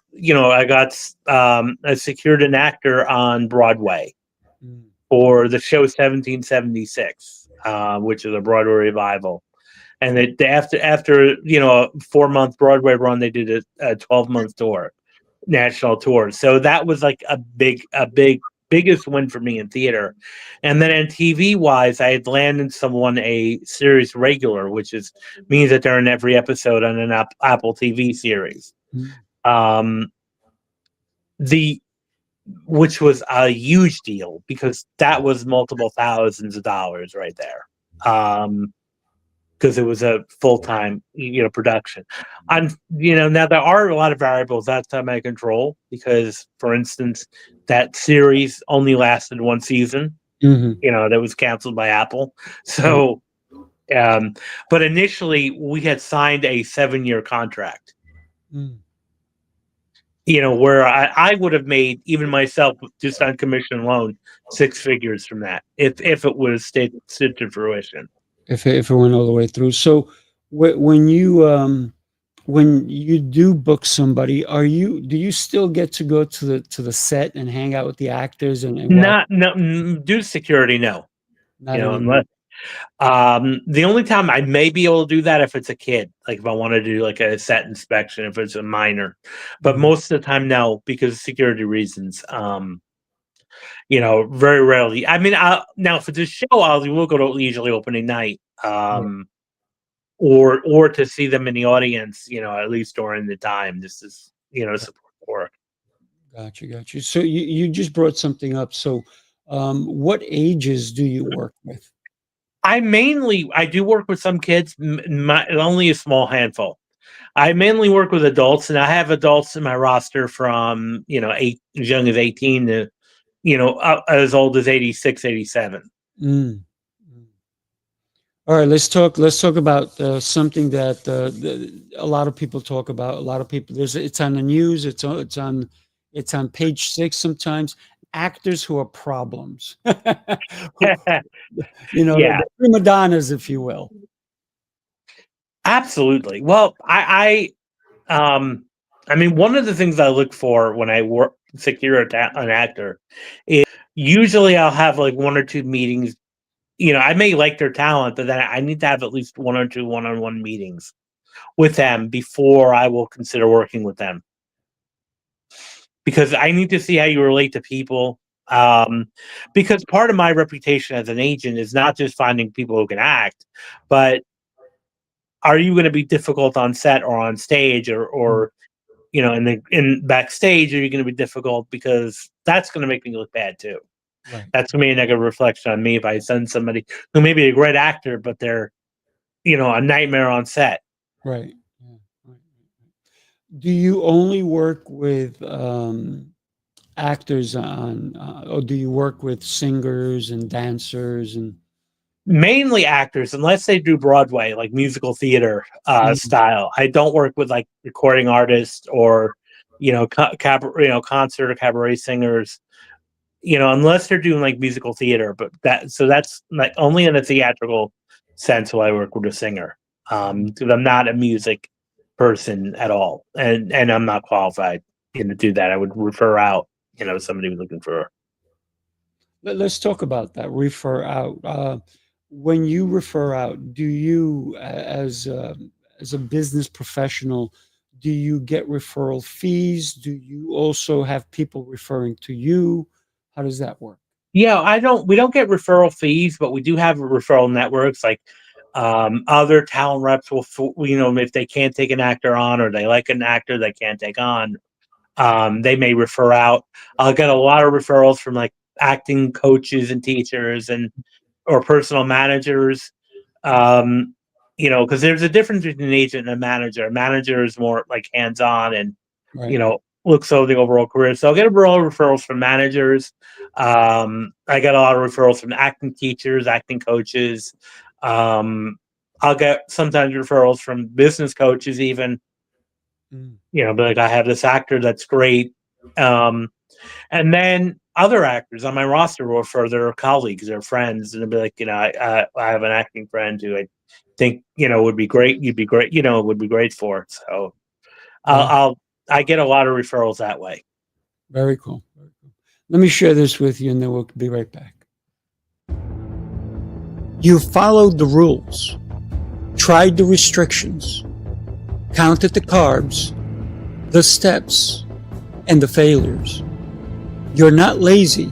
I secured an actor on Broadway for the show 1776, which is a Broadway revival. And after a 4-month Broadway run, they did a 12-month tour, national tour. So that was like a biggest win for me in theater. And then in TV wise, I had landed someone a series regular, which means that they're in every episode on an Apple TV series. Which was a huge deal, because that was multiple thousands of dollars right there. Because it was a full-time, production. Now there are a lot of variables outside my control, because, for instance, that series only lasted one season. That was canceled by Apple. So, but initially we had signed a 7-year contract. Where I would have made, even myself, just on commission alone, 6 figures from that, if it would have stood to fruition. If it went all the way through. So when you do book somebody, do you still get to go to the set and hang out with the actors and Not, no, due to security, no. not anymore? The only time I may be able to do that if it's a kid, like if I want to do like a set inspection, if it's a minor, but most of the time, no, because of security reasons. Very rarely. I mean, now if it's a show, we'll go to usually opening night, or to see them in the audience, at least during the time. This is, support work. Gotcha. So you just brought something up. So, what ages do you work with? I do work with some kids, only a small handful. I mainly work with adults, and I have adults in my roster from, as young as 18 to, as old as 86, 87. Mm. All right, let's talk about something that a lot of people talk about. A lot of people, it's on the news. It's on page 6 sometimes. Actors who are problems. Yeah. The prima donnas, if you will. Absolutely. Well, I mean, one of the things I look for when I secure an actor is usually I'll have like 1 or 2 meetings. I may like their talent, but then I need to have at least 1 or 2 one-on-one meetings with them before I will consider working with them. Because I need to see how you relate to people. Because part of my reputation as an agent is not just finding people who can act, but are you going to be difficult on set or on stage or in backstage? Are you going to be difficult? Because that's going to make me look bad too. Right. That's going to be a negative reflection on me if I send somebody who may be a great actor, but they're, a nightmare on set. Right. Yeah. Right. Do you only work with actors or do you work with singers and dancers and? Mainly actors, unless they do Broadway, like musical theater style. I don't work with like recording artists or, concert or cabaret singers, unless they're doing like musical theater. But that's like only in a theatrical sense will I work with a singer. Because I'm not a music person at all, and I'm not qualified, to do that. I would refer out, somebody who's looking for. Let's talk about that. Refer out. When you refer out, do you, as a business professional, do you get referral fees? Do you also have people referring to you? How does that work? Yeah, we don't get referral fees, but we do have referral networks. Like other talent reps will, if they can't take an actor on or they like an actor they can't take on, they may refer out. I'll get a lot of referrals from like acting coaches and teachers or personal managers. Because there's a difference between an agent and a manager. A manager is more like hands-on and, Right. looks over the overall career. So I'll get a lot of referrals from managers. I get a lot of referrals from acting teachers, acting coaches. I'll get sometimes referrals from business coaches even. But like I have this actor that's great. And then other actors on my roster will refer their colleagues, their friends, and they'll be like, I have an acting friend who I think, would be great. You'd be great, would be great for. So I get a lot of referrals that way. Very cool. Very cool. Let me share this with you and then we'll be right back. You followed the rules, tried the restrictions, counted the carbs, the steps, and the failures. You're not lazy,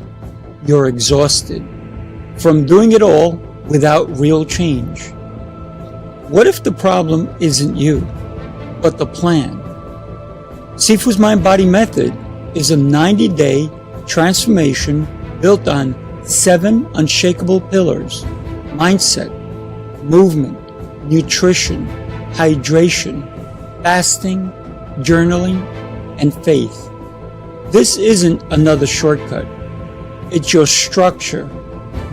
you're exhausted from doing it all without real change. What if the problem isn't you, but the plan? Sifu's Mind-Body Method is a 90-day transformation built on 7 unshakable pillars: mindset, movement, nutrition, hydration, fasting, journaling, and faith. This isn't another shortcut. It's your structure,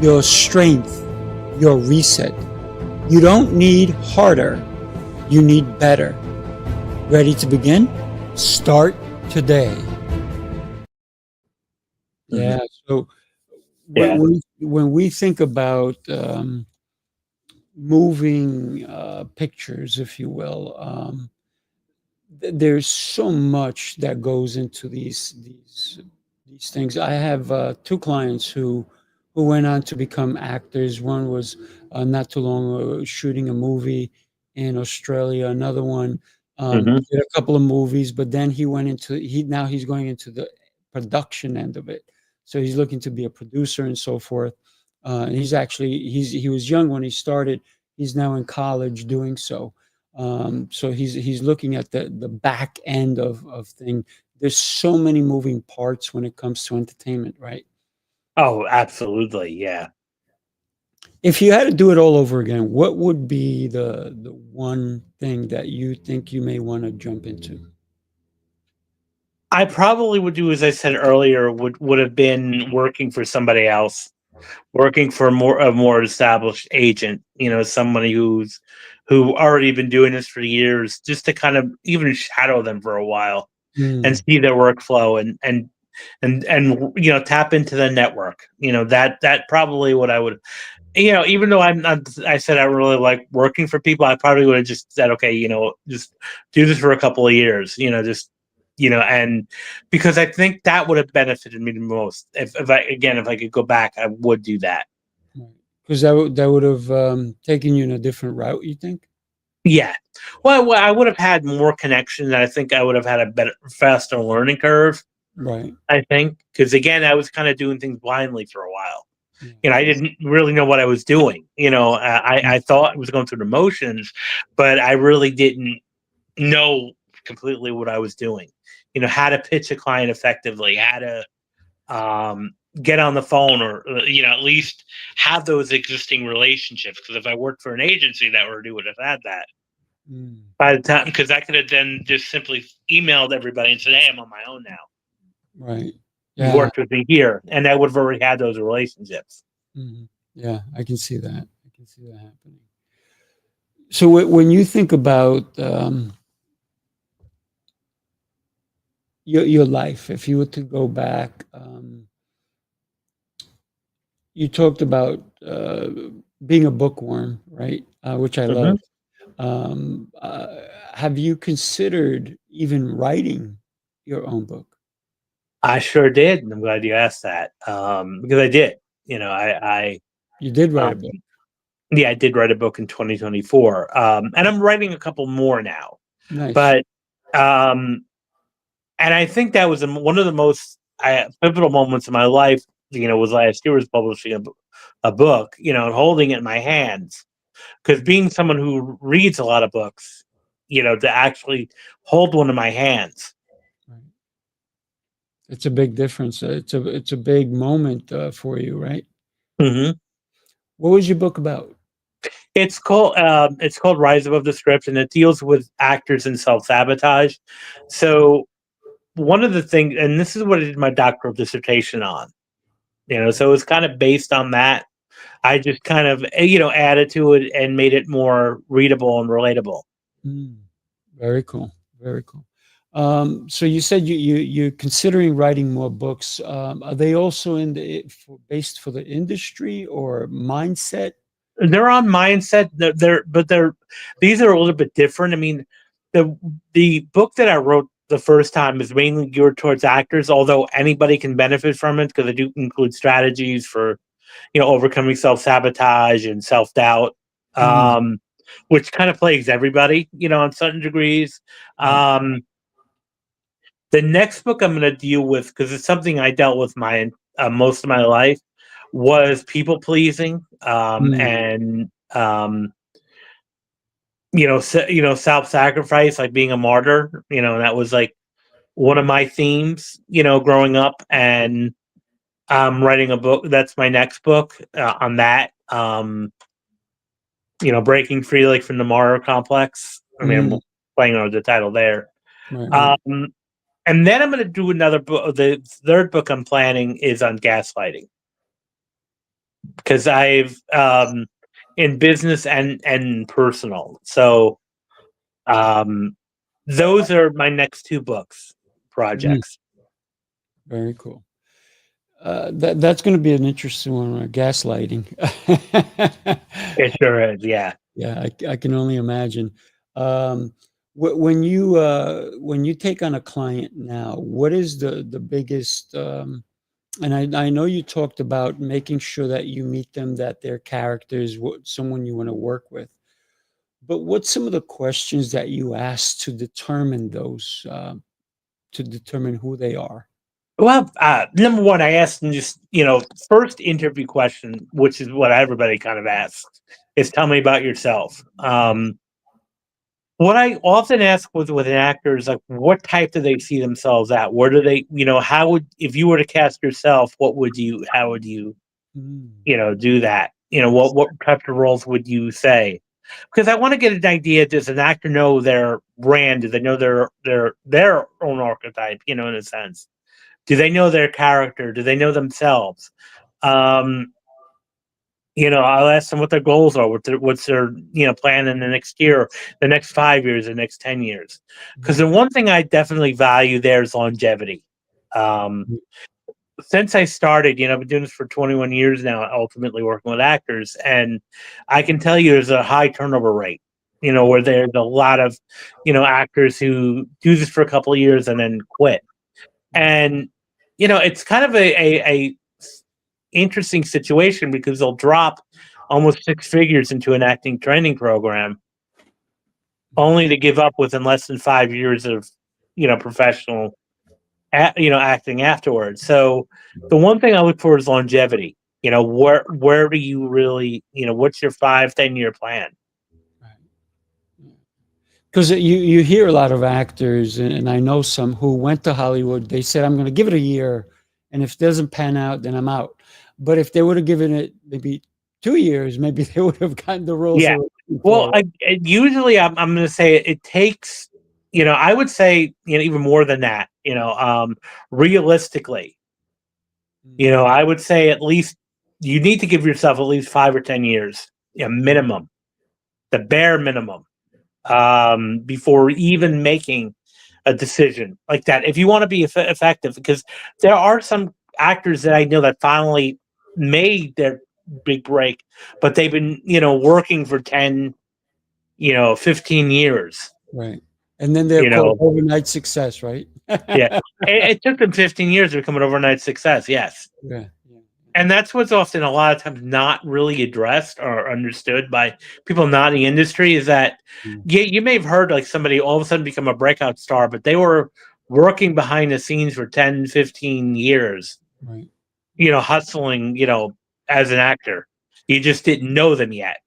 your strength, your reset. You don't need harder, you need better. Ready to begin? Start today. Yeah. So when we think about moving pictures, if you will, there's so much that goes into these things. I have 2 clients who who went on to become actors. One was not too long ago shooting a movie in Australia. Another one Hmm. did a couple of movies, but then he went into now he's going into the production end of it. So he's looking to be a producer and so forth. And he was young when he started. He's now in college doing so. So he's looking at the back end of thing. There's so many moving parts when it comes to entertainment, right? Oh, absolutely. Yeah. If you had to do it all over again, what would be the one thing that you think you may want to jump into? I probably would do, as I said earlier, would have been working for somebody else, working for a more established agent, somebody who already been doing this for years, just to kind of even shadow them for a while and Mm, see their workflow and tap into the network. That probably what I would, even though I'm not, I said I really like working for people, I probably would have just said, okay, just do this for a couple of years, just, and because I think that would have benefited me the most. If I could go back, I would do that. because that would have taken you in a different route, you think? Yeah. Well, I would have had more connection. I think I would have had a better, faster learning curve. Right. I think because again, I was kind of doing things blindly for a while. Yeah. I didn't really know what I was doing. I thought I was going through the motions, but I really didn't know completely what I was doing. How to pitch a client effectively, how to get on the phone, or at least have those existing relationships. Because if I worked for an agency, that already would have had that Mm, by the time. Because I could have then just simply emailed everybody and said, "Hey, I'm on my own now. right. You Yeah. worked with me here," and I would have already had those relationships. Mhm. Yeah, I can see that. I can see that happening. So when you think about your life, if you were to go back, you talked about being a bookworm, right? Which I Hmm. love. Um, uh, have you considered even writing your own book? I sure did, and I'm glad you asked that, because I did. You did write a Um, book. yeah, I did write a book in 2024, and I'm writing a couple more now. Nice. But um, and I think that was one of the most pivotal moments in my life. Was last year was publishing a book. And holding it in my hands, because being someone who reads a lot of books, to actually hold one in my hands. Right. It's a big difference. It's a big moment for you, right? Hmm. What was your book about? It's called Rise Above the Script, and it deals with actors and self-sabotage. So one of the things, and this is what I did my doctoral dissertation on. So it's kind of based on that. I just kind of added to it and made it more readable and relatable. Mm, very cool. Very cool. So you said you're considering writing more books. Are they also based for the industry or mindset? They're on mindset. But these are a little bit different. I mean, the book that I wrote the first time is mainly geared towards actors, although anybody can benefit from it because I do include strategies for overcoming self-sabotage and self-doubt, Mm, um, which kind of plagues everybody, on certain degrees. right. Um, the next book I'm going to deal with, because it's something I dealt with my most of my life, was people pleasing, Mm, and self-sacrifice, like being a martyr. And that was like one of my themes, growing up, and I'm writing a book. That's my next book on that. Breaking free, like from the martyr complex. I mean, mm, I'm playing on the title there. right, right. Um, and then I'm going to do another book. The third book I'm planning is on gaslighting, because I've in business and personal. So um, those are my next two books Mm, projects. very cool. That's going to be an interesting one. Gaslighting. It sure is. Yeah. Yeah, I can only imagine. Um, when you take on a client now, what is the biggest And I know you talked about making sure that you meet them, that their character is someone you want to work with. But what's some of the questions that you ask to determine those, to determine who they are? Well, number one, I asked them just, first interview question, which is what everybody kind of asks, is tell me about yourself. What I often ask with an actor is like, what type do they see themselves at? Where do they, how would, if you were to cast yourself, how would you, Mm. do that? What type of roles would you say? Because I want to get an idea, does an actor know their brand? Do they know their own archetype, in a sense? Do they know their character? Do they know themselves? Um, I'll ask them what their goals are, what's their plan in the next year, the next 5 years, the next 10 years. Because the one thing I definitely value there is longevity. Since I started, I've been doing this for 21 years now, ultimately working with actors, and I can tell you there's a high turnover rate. Where there's a lot of actors who do this for a couple of years and then quit. And it's kind of a interesting situation because they'll drop almost six figures into an acting training program only to give up within less than 5 years of professional acting afterwards. So the one thing I look for is longevity. Where do you really, what's your 5-10 year plan? Because you hear a lot of actors, and I know some who went to Hollywood. They said, I'm going to give it a year, and if it doesn't pan out, then I'm out. But if they would have given it maybe 2 years, maybe they would have gotten the roles. Yeah. Well, usually I'm going to say it takes, I would say, even more than that, realistically, I would say at least you need to give yourself at least 5 or 10 years, minimum, the bare minimum, before even making a decision like that. If you want to be effective, because there are some actors that I know that finally made their big break, but they've been, working for 10, 15 years. Right. And then they're called overnight success, right? Yeah. It took them 15 years to become an overnight success. Yes. Yeah. And that's what's often a lot of times not really addressed or understood by people not in the industry is that you may have heard like somebody all of a sudden become a breakout star, but they were working behind the scenes for 10, 15 years, Right. Hustling, as an actor. You just didn't know them yet.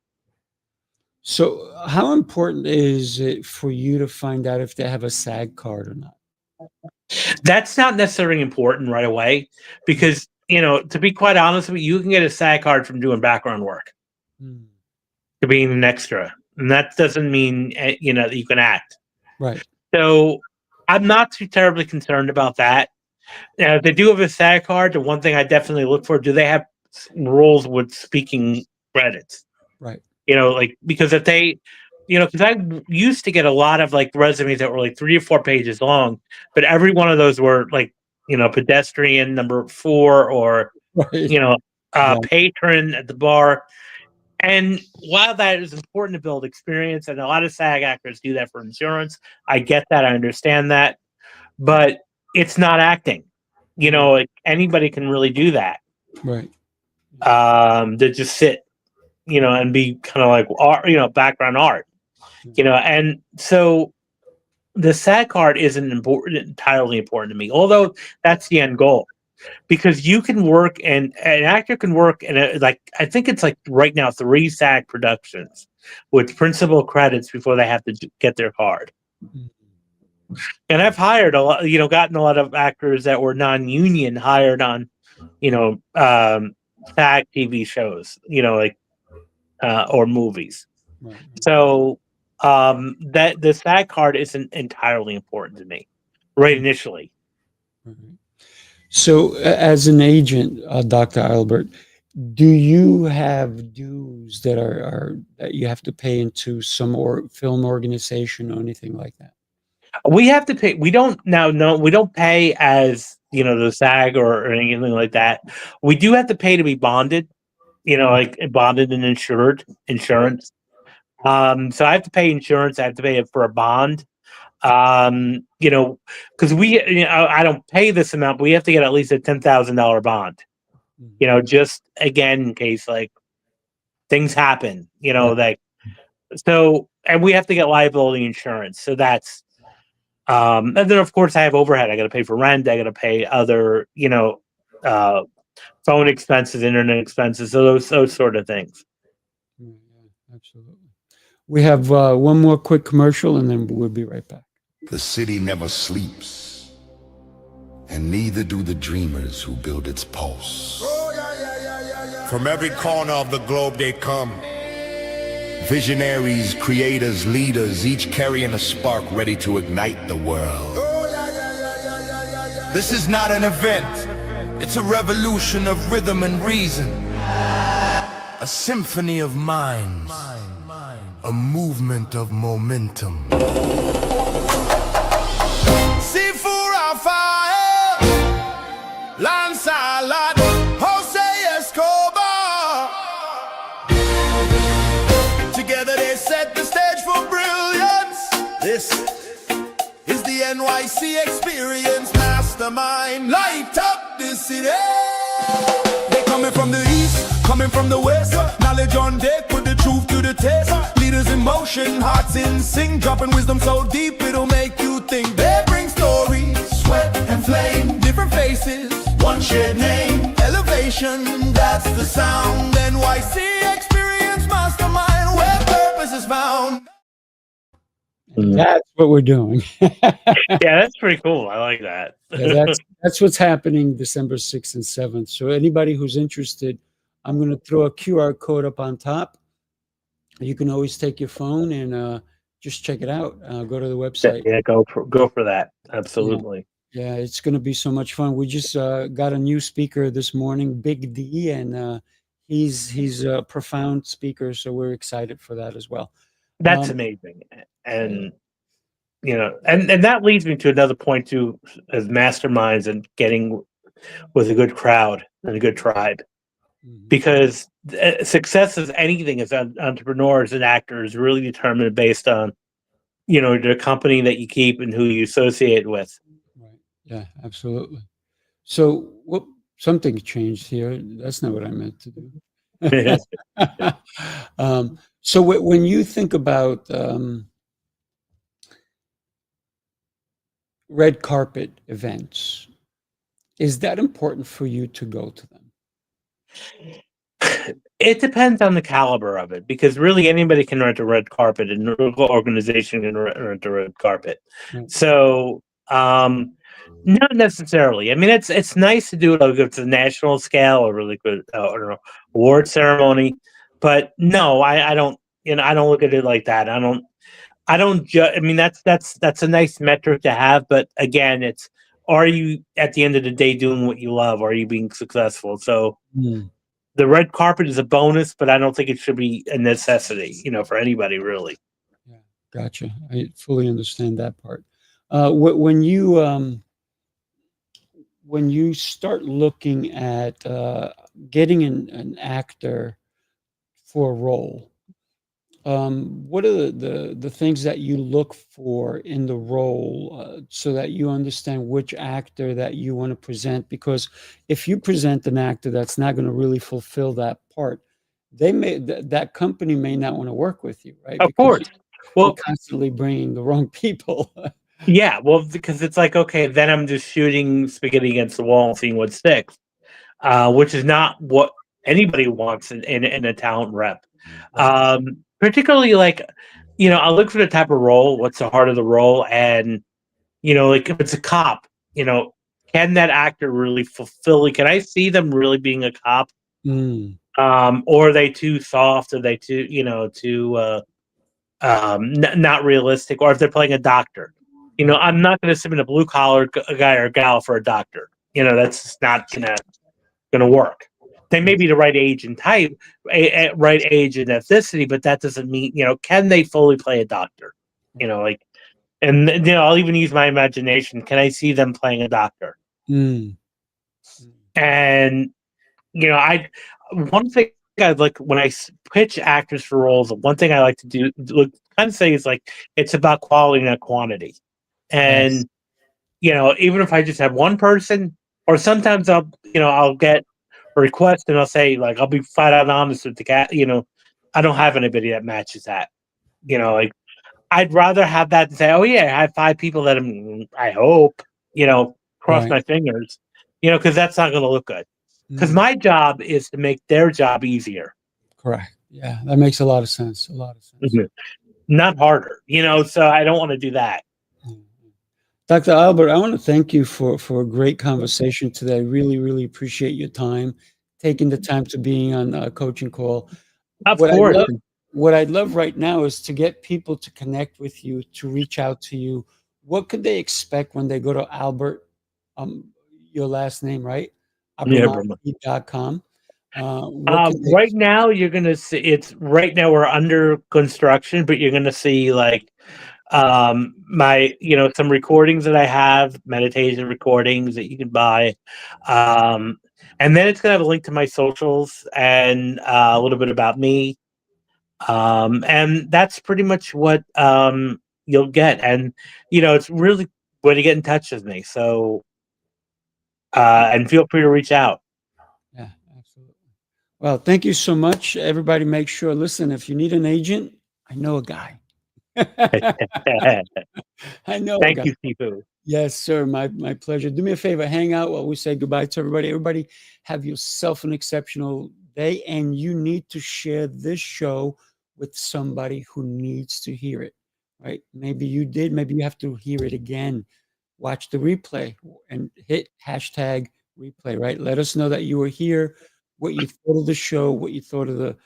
So how important is it for you to find out if they have a SAG card or not? That's not necessarily important right away because, to be quite honest with you, can get a SAG card from doing background work to being an extra. And that doesn't mean, that you can act. Right. So I'm not too terribly concerned about that. Now, if they do have a SAG card, the one thing I definitely look for, do they have roles with speaking credits? Right. Because if they, because I used to get a lot of like resumes that were like 3 or 4 pages long, but every one of those were like, pedestrian number 4 or, Right. patron at the bar. And while that is important to build experience, and a lot of SAG actors do that for insurance, I get that, I understand that, but it's not acting. Like anybody can really do that. Right. To just sit, and be kind of like art, background art, and so the SAG card isn't entirely important to me, although that's the end goal. Because you can work and an actor can work in I think it's like right now 3 SAG productions with principal credits before they have to get their card. And I've hired a lot, gotten a lot of actors that were non-union hired on, SAG TV shows, or movies. Right. So that the SAG card isn't entirely important to me right initially. So, as an agent, Dr. Albert, do you have dues that are that you have to pay into some film organization or anything like that? We have to pay. We don't now. No, we don't pay as the SAG or anything like that. We do have to pay to be bonded. Like bonded and insurance. So I have to pay insurance. I have to pay for a bond. You know, because I don't pay this amount, but we have to get at least a $10,000 bond. You know, just again in case like things happen. You know, and we have to get liability insurance. So that's and then of course I have overhead. I got to pay for rent. I got to pay other phone expenses, internet expenses, so those sort of things. Yeah, absolutely. We have one more quick commercial, and then we'll be right back. The city never sleeps, and neither do the dreamers who build its pulse. From every corner of the globe they come. Visionaries, creators, leaders, each carrying a spark ready to ignite the world. This is not an event. It's a revolution of rhythm and reason. A symphony of minds. A movement of momentum. Sifu Rafael, Lancelot, Jose Escobar. Together they set the stage for brilliance. This is the NYC experience. Mastermind, light up the city. They coming from the east, coming from the west. Knowledge on deck, put the truth to the test. Leaders in motion, hearts in sync, dropping wisdom so deep it'll make you think. They bring stories, sweat and flame, different faces, one shared name. Elevation, that's the sound. NYC experience mastermind, where purpose is found. That's what we're doing. Yeah, that's pretty cool. I like that. Yeah, that's what's happening December 6th and 7th. So anybody who's interested, I'm going to throw a QR code up on top. You can always take your phone and just check it out. Go to the website. Yeah, go for that. Absolutely. Yeah, it's going to be so much fun. We just got a new speaker this morning, Big D, and he's a profound speaker. So we're excited for that as well. That's amazing. And you know, and that leads me to another point too, as masterminds and getting with a good crowd and a good tribe. Because success as anything as entrepreneurs and actors really determined based on, you know, the company that you keep and who you associate with. Right. Yeah, absolutely. So something changed here. That's not what I meant to do. So when you think about red carpet events, is that important for you to go to them? It depends on the caliber of it, because really anybody can rent a red carpet, and an organization can rent a red carpet. So not necessarily. I mean, it's nice to do it if it's a national scale or really good award ceremony, but no, I don't. You know, I don't look at it like that. I don't. I mean, that's a nice metric to have, but again, it's, are you at the end of the day doing what you love? Are you being successful? So the red carpet is a bonus, but I don't think it should be a necessity, you know, for anybody really. Yeah, gotcha. I fully understand that part. When you start looking at getting an actor for a role, what are the things that you look for in the role so that you understand which actor that you want to present? Because if you present an actor that's not going to really fulfill that part, that company may not want to work with you, right? Of course. Well, constantly bringing the wrong people. Yeah, well, because it's like, okay, then I'm just shooting spaghetti against the wall and seeing what sticks, which is not what anybody wants in a talent rep. Particularly, like, you know, I'll look for the type of role, what's the heart of the role, and, you know, like if it's a cop, you know, can that actor really fulfill it? Can I see them really being a cop? Or are they too soft? Are they too, you know, not realistic? Or if they're playing a doctor, you know, I'm not going to submit a blue collar guy or gal for a doctor. You know, that's just not gonna work. They may be the right age and type, right age and ethnicity, but that doesn't mean, you know, can they fully play a doctor? You know, like, and you know, I'll even use my imagination. Can I see them playing a doctor? And you know, one thing I like when I pitch actors for roles, one thing I like to do, kind of say is like, it's about quality, not quantity. And, even if I just have one person, or sometimes I'll get a request and I'll say, like, I'll be flat out honest with the cat, I don't have anybody that matches that. Like, I'd rather have that than say, oh yeah, I have 5 people that I hope, cross Right. my fingers, because that's not going to look good. Because Mm, my job is to make their job easier, correct. Yeah, that makes a lot of sense. A lot of sense. not harder, so I don't want to do that. Mm. Dr. Albert, I want to thank you for a great conversation today. I really, really appreciate your time, taking the time to being on a coaching call. Of What I course. love, what I'd love right now is to get people to connect with you, to reach out to you. What could they expect when they go to Albert, your last name, right? Yeah, Brahma. Abramante.com. What can they Right now, you're gonna see right now we're under construction, but you're gonna see like my some recordings that I have, meditation recordings that you can buy, and then it's gonna have a link to my socials and a little bit about me, and that's pretty much what you'll get. And it's really way to get in touch with me. So and feel free to reach out. Yeah, absolutely. Well, thank you so much. Everybody make sure, listen, if you need an agent, I know a guy. I know a Thank guy. you, Sifu. Yes, sir. My pleasure. Do me a favor, hang out while we say goodbye to everybody. Everybody have yourself an exceptional day, and you need to share this show with somebody who needs to hear it, right? Maybe you did, maybe you have to hear it again. Watch the replay and hit hashtag replay, right? Let us know that you were here, what you thought of the show, what you thought of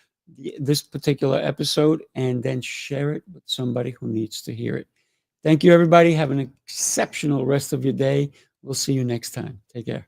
this particular episode, and then share it with somebody who needs to hear it. Thank you, everybody. Have an exceptional rest of your day. We'll see you next time. Take care.